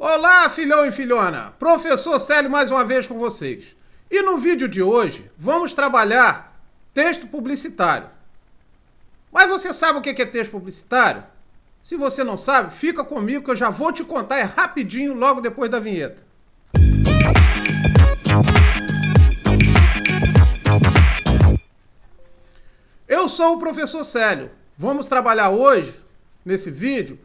Olá, filhão e filhona! Professor Célio mais uma vez com vocês. E no vídeo de hoje, vamos trabalhar texto publicitário. Mas você sabe o que é texto publicitário? Se você não sabe, fica comigo que eu já vou te contar, é rapidinho, logo depois da vinheta. Eu sou o professor Célio. Vamos trabalhar hoje, nesse vídeo,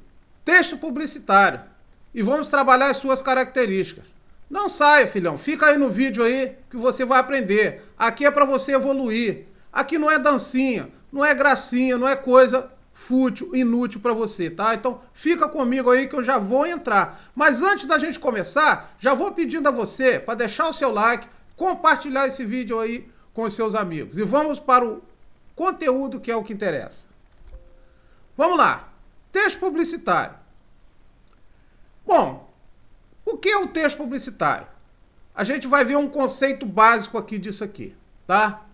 texto publicitário. E vamos trabalhar as suas características. Não saia, filhão. Fica aí no vídeo aí que você vai aprender. Aqui é para você evoluir. Aqui não é dancinha, não é gracinha, não é coisa fútil, inútil para você, tá? Então fica comigo aí que eu já vou entrar. Mas antes da gente começar, já vou pedindo a você para deixar o seu like, compartilhar esse vídeo aí com os seus amigos. E vamos para o conteúdo que é o que interessa. Vamos lá. Texto publicitário. Bom, o que é o texto publicitário? A gente vai ver um conceito básico aqui disso aqui, tá?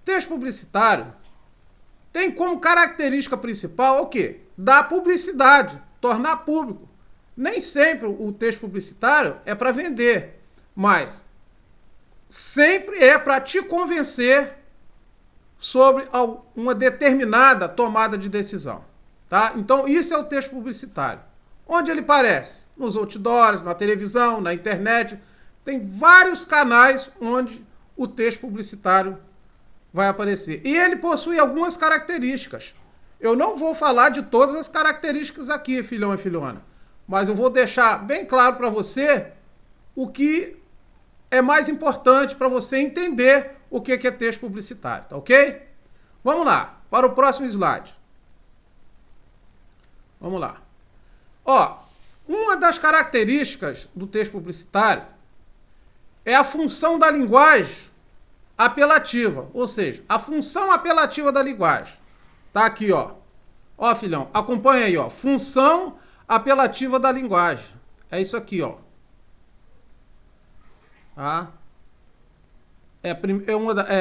Texto publicitário tem como característica principal o quê? Dar publicidade, tornar público. Nem sempre o texto publicitário é para vender, mas sempre é para te convencer sobre uma determinada tomada de decisão, tá? Então isso é o texto publicitário. Onde ele aparece? Nos outdoors, na televisão, na internet. Tem vários canais onde o texto publicitário vai aparecer. E ele possui algumas características. Eu não vou falar de todas as características aqui, filhão e filhona. Mas eu vou deixar bem claro para você o que é mais importante para você entender o que é texto publicitário, tá ok? Vamos lá, para o próximo slide. Vamos lá. Ó, uma das características do texto publicitário é a função da linguagem apelativa, ou seja, a função apelativa da linguagem. Tá aqui, ó. Ó, filhão, acompanha aí, ó. Função apelativa da linguagem. É isso aqui, ó. Tá? É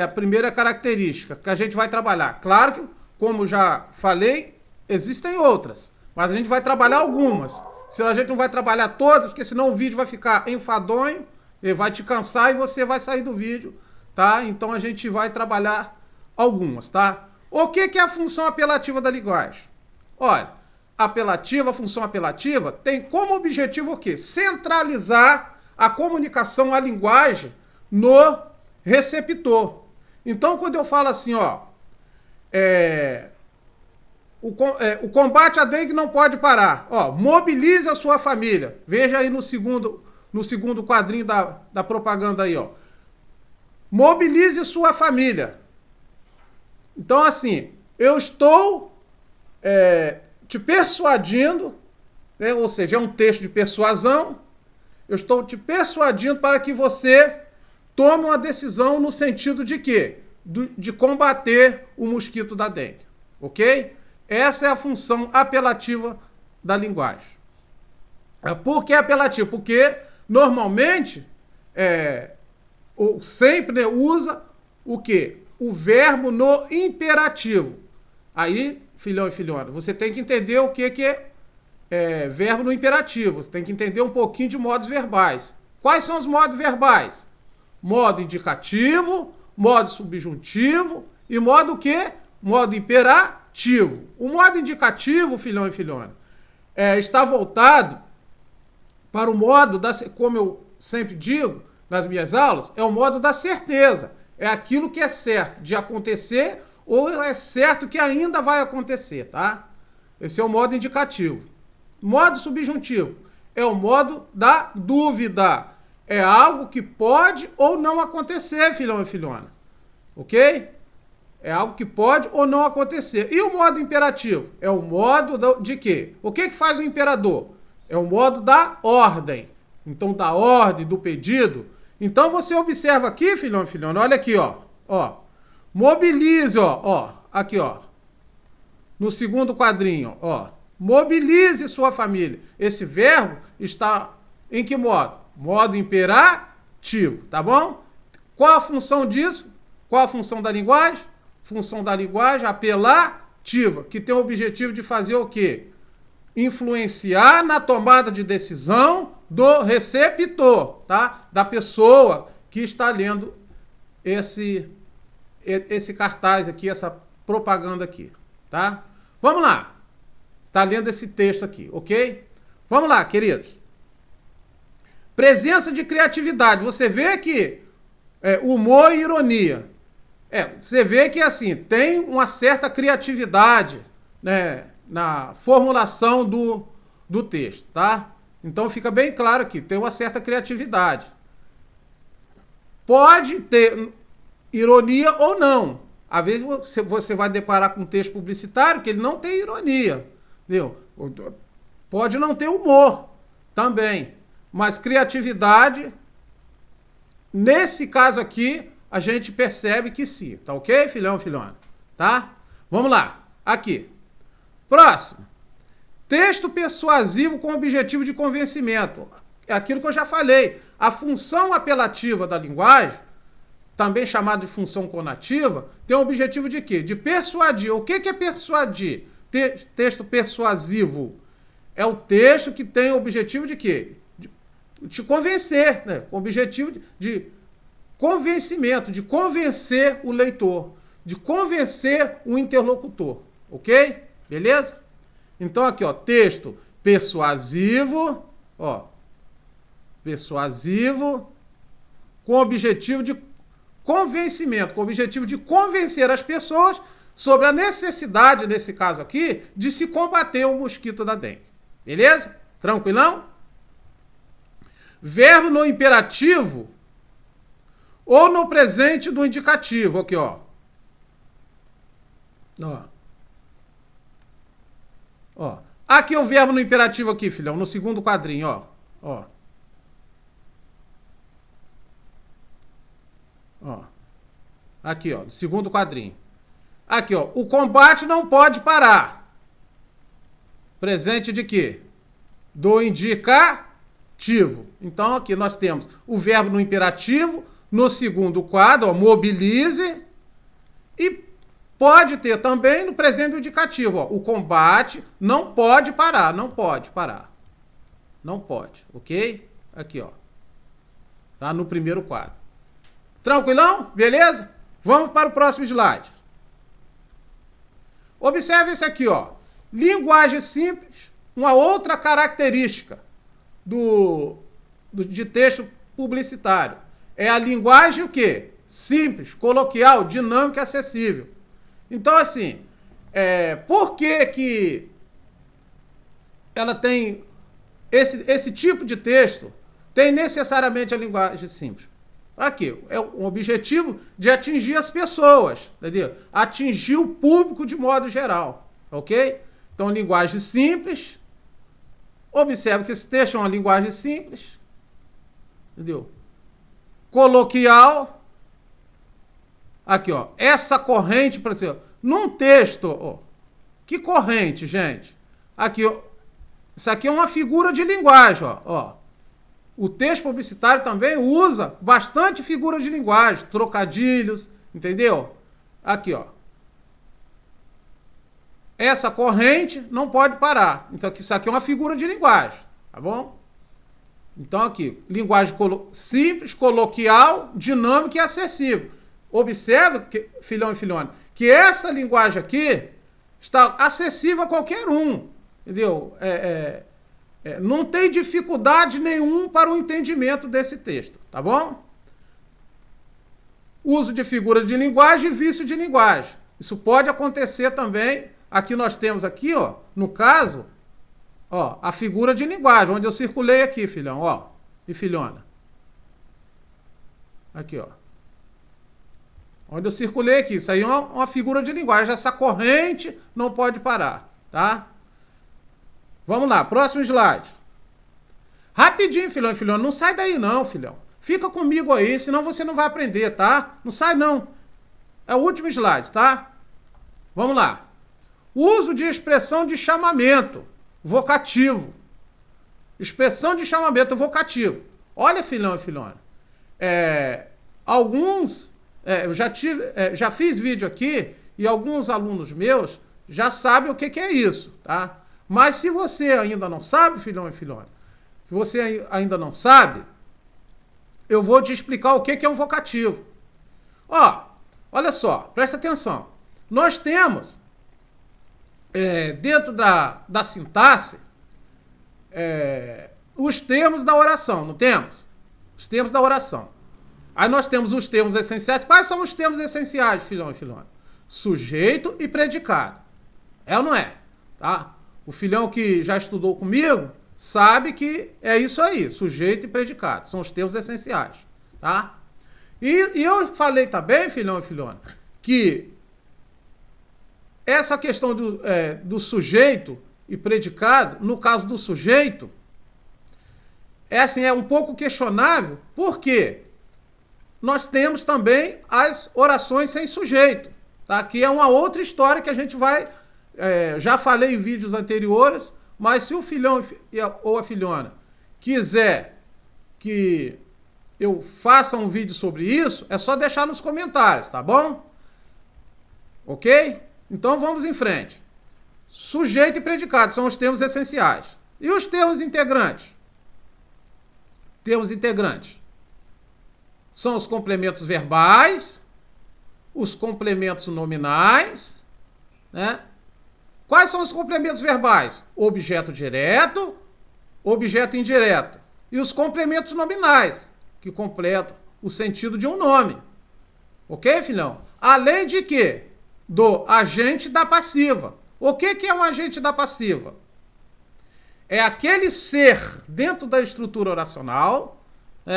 a primeira característica que a gente vai trabalhar. Claro que, como já falei, existem outras. Mas a gente vai trabalhar algumas. Senão a gente não vai trabalhar todas, porque senão o vídeo vai ficar enfadonho, ele vai te cansar e você vai sair do vídeo, tá? Então a gente vai trabalhar algumas, tá? O que é a função apelativa da linguagem? Olha, a função apelativa tem como objetivo o quê? Centralizar a comunicação, a linguagem no receptor. Então quando eu falo assim, ó, o combate à dengue não pode parar. Ó, mobilize a sua família. Veja aí no segundo quadrinho da propaganda aí, ó. Mobilize sua família. Então, assim, eu estou te persuadindo, né? Ou seja, é um texto de persuasão. Eu estou te persuadindo para que você tome uma decisão no sentido de quê? De combater o mosquito da dengue. Ok? Essa é a função apelativa da linguagem. Por que apelativa? Porque, normalmente, sempre usa o quê? O verbo no imperativo. Aí, filhão e filhona, você tem que entender o que é verbo no imperativo. Você tem que entender um pouquinho de modos verbais. Quais são os modos verbais? Modo indicativo, modo subjuntivo e modo o quê? Modo imperativo. O modo indicativo, filhão e filhona, está voltado para o modo, como eu sempre digo nas minhas aulas, é o modo da certeza. É aquilo que é certo de acontecer ou é certo que ainda vai acontecer, tá? Esse é o modo indicativo. Modo subjuntivo é o modo da dúvida. É algo que pode ou não acontecer, filhão e filhona. Ok? É algo que pode ou não acontecer. E o modo imperativo? É o modo de quê? O que faz o imperador? É o modo da ordem. Então, da ordem, do pedido. Então, você observa aqui, filhão e filhona, olha aqui, ó. Ó. Mobilize, ó. Aqui, ó. No segundo quadrinho, ó. Mobilize sua família. Esse verbo está em que modo? Modo imperativo, tá bom? Qual a função disso? Qual a função da linguagem? Função da linguagem apelativa, que tem o objetivo de fazer o quê? Influenciar na tomada de decisão do receptor, tá? Da pessoa que está lendo esse cartaz aqui, essa propaganda aqui, tá? Vamos lá. Tá lendo esse texto aqui, ok? Vamos lá, queridos. Presença de criatividade. Você vê que humor e ironia. Você vê que, assim, tem uma certa criatividade, né, na formulação do texto, tá? Então fica bem claro aqui, tem uma certa criatividade. Pode ter ironia ou não. Às vezes você vai deparar com um texto publicitário que ele não tem ironia, entendeu? Pode não ter humor também, mas criatividade, nesse caso aqui, a gente percebe que sim, tá ok, filhão, filhona? Tá? Vamos lá, aqui. Próximo. Texto persuasivo com objetivo de convencimento. É aquilo que eu já falei. A função apelativa da linguagem, também chamada de função conativa, tem o objetivo de quê? De persuadir. O que é persuadir? Texto persuasivo é o texto que tem o objetivo de quê? De convencer, né? Com o objetivo de convencimento, de convencer o leitor, de convencer o interlocutor, ok? Beleza? Então aqui, ó, texto persuasivo, ó, persuasivo com o objetivo de convencimento, com o objetivo de convencer as pessoas sobre a necessidade, nesse caso aqui, de se combater o mosquito da dengue. Beleza? Tranquilão? Verbo no imperativo ou no presente do indicativo. Aqui, ó. Ó. Aqui é o verbo no imperativo aqui, filhão, no segundo quadrinho, ó. Ó. Ó. Aqui, ó, no segundo quadrinho. Aqui, ó. O combate não pode parar. Presente de quê? Do indicativo. Então, aqui nós temos o verbo no imperativo, no segundo quadro, ó, mobilize, e pode ter também no presente do indicativo, ó, o combate não pode parar, não pode parar. Não pode, ok? Aqui, ó. Tá no primeiro quadro. Tranquilão? Beleza? Vamos para o próximo slide. Observe esse aqui, ó. Linguagem simples, uma outra característica de texto publicitário. É a linguagem o quê? Simples, coloquial, dinâmica e acessível. Então, assim, por que ela tem esse tipo de texto? Tem necessariamente a linguagem simples. Para quê? É um objetivo de atingir as pessoas, entendeu? Atingir o público de modo geral, ok? Então, linguagem simples. Observe que esse texto é uma linguagem simples, entendeu? Coloquial. Aqui, ó. Essa corrente, por exemplo, num texto, ó. Que corrente, gente? Aqui, ó. Isso aqui é uma figura de linguagem, ó. O texto publicitário também usa bastante figura de linguagem, trocadilhos, entendeu? Aqui, ó. Essa corrente não pode parar. Então, isso aqui é uma figura de linguagem, tá bom? Então, aqui, linguagem simples, coloquial, dinâmica e acessível. Observe, filhão e filhona, que essa linguagem aqui está acessível a qualquer um, entendeu? Não tem dificuldade nenhum para o entendimento desse texto, tá bom? Uso de figuras de linguagem e vício de linguagem. Isso pode acontecer também. Aqui nós temos aqui, ó, no caso, ó, a figura de linguagem, onde eu circulei aqui, filhão, ó, e filhona. Aqui, ó. Onde eu circulei aqui. Isso aí é uma figura de linguagem. Essa corrente não pode parar, tá? Vamos lá, próximo slide. Rapidinho, filhão e filhona. Não sai daí não, filhão. Fica comigo aí, senão você não vai aprender, tá? Não sai não. É o último slide, tá? Vamos lá. Uso de expressão de chamamento vocativo. Expressão de chamamento vocativo. Olha, filhão e filhona. Eu já fiz vídeo aqui e alguns alunos meus já sabem o que é isso, tá? Mas se você ainda não sabe, filhão e filhona, Se você ainda não sabe, eu vou te explicar o que é um vocativo. Olha só, presta atenção. Nós temos, dentro da sintaxe, os termos da oração, não temos? Os termos da oração. Aí nós temos os termos essenciais. Quais são os termos essenciais, filhão e filhona? Sujeito e predicado. É ou não é? Tá? O filhão que já estudou comigo sabe que é isso aí, sujeito e predicado. São os termos essenciais. Tá? E eu falei também, filhão e filhona, que essa questão do sujeito e predicado, no caso do sujeito, é um pouco questionável, porque nós temos também as orações sem sujeito, tá? Que é uma outra história que a gente vai... já falei em vídeos anteriores, mas se o filhão ou a filhona quiser que eu faça um vídeo sobre isso, é só deixar nos comentários, tá bom? Ok? Então vamos em frente. Sujeito e predicado são os termos essenciais. E os termos integrantes? Termos integrantes são os complementos verbais, os complementos nominais, né? Quais são os complementos verbais? Objeto direto, objeto indireto. E os complementos nominais, que completam o sentido de um nome. Ok, filhão? Além de quê? Do agente da passiva. O que é um agente da passiva? É aquele ser dentro da estrutura oracional.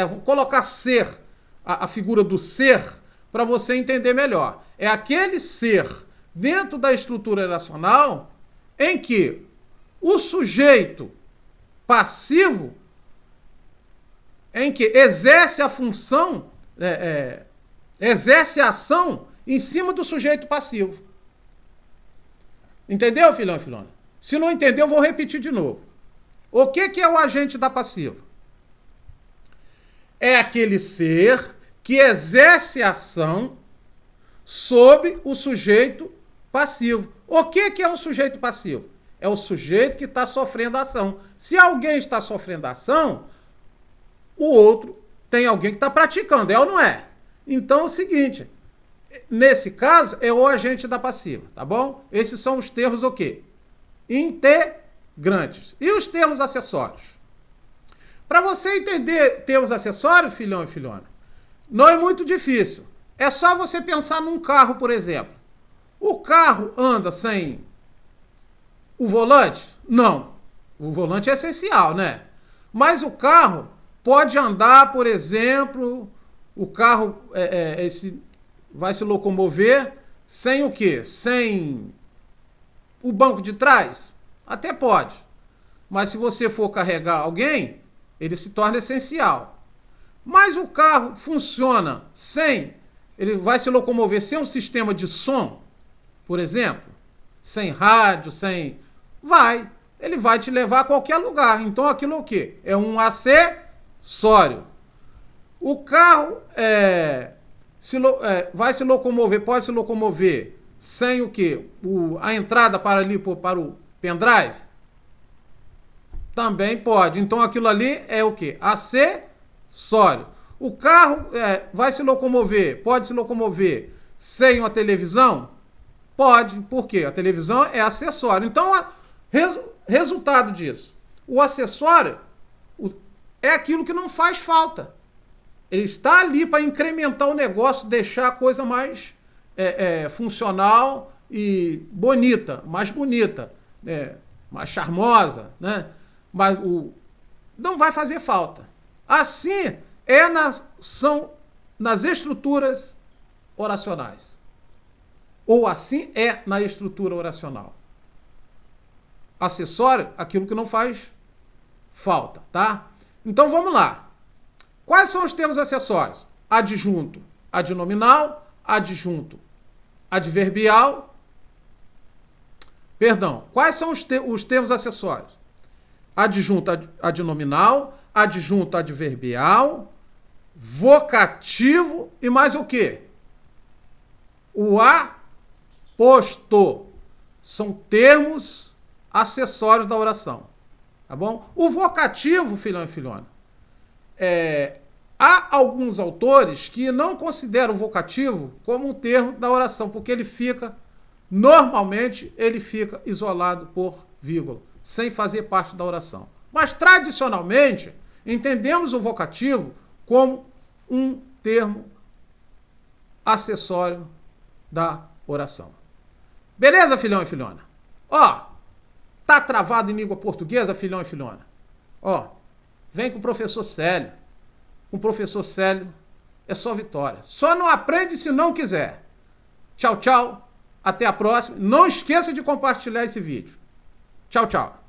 Vou colocar ser, a figura do ser, para você entender melhor. É aquele ser dentro da estrutura oracional em que o sujeito passivo, em que exerce a função, exerce a ação em cima do sujeito passivo. Entendeu, filhão e filhona? Se não entendeu, eu vou repetir de novo. O que é o agente da passiva? É aquele ser que exerce a ação sobre o sujeito passivo. O que é um sujeito passivo? É o sujeito que está sofrendo a ação. Se alguém está sofrendo a ação, o outro tem alguém que está praticando, é ou não é? Então é o seguinte, nesse caso é o agente da passiva, tá bom? Esses são os termos o quê? Integrantes. E os termos acessórios? Para você entender termos acessórios, filhão e filhona, não é muito difícil. É só você pensar num carro, por exemplo. O carro anda sem o volante? Não. O volante é essencial, né? Mas o carro pode andar, por exemplo, o carro vai se locomover sem o quê? Sem o banco de trás? Até pode. Mas se você for carregar alguém, ele se torna essencial. Mas o carro funciona sem, ele vai se locomover sem um sistema de som, por exemplo, sem rádio, ele vai te levar a qualquer lugar. Então aquilo é o quê? É um acessório. O carro vai se locomover, pode se locomover sem o quê? A entrada para o pendrive? Também pode. Então aquilo ali é o quê? Acessório. O carro vai se locomover, pode se locomover sem uma televisão? Pode. Por quê? A televisão é acessório. Então, resultado disso. O acessório é aquilo que não faz falta. Ele está ali para incrementar o negócio, deixar a coisa mais funcional e bonita, mais charmosa, né? Mas não vai fazer falta. Assim são nas estruturas oracionais. Ou assim é na estrutura oracional. Acessório, aquilo que não faz falta, tá? Então vamos lá. Quais são os termos acessórios? Adjunto, adnominal, adjunto, adverbial. Perdão, quais são os termos acessórios? Adjunto, adnominal, adjunto, adverbial, vocativo e mais o quê? O aposto. São termos acessórios da oração. Tá bom? O vocativo, filhão e filhona, há alguns autores que não consideram o vocativo como um termo da oração, porque ele fica, normalmente, ele fica isolado por vírgula, sem fazer parte da oração. Mas, tradicionalmente, entendemos o vocativo como um termo acessório da oração. Beleza, filhão e filhona? Ó, tá travado em língua portuguesa, filhão e filhona? Ó, vem com o professor Célio. Com o professor Célio é só vitória. Só não aprende se não quiser. Tchau, tchau. Até a próxima. Não esqueça de compartilhar esse vídeo. Tchau, tchau.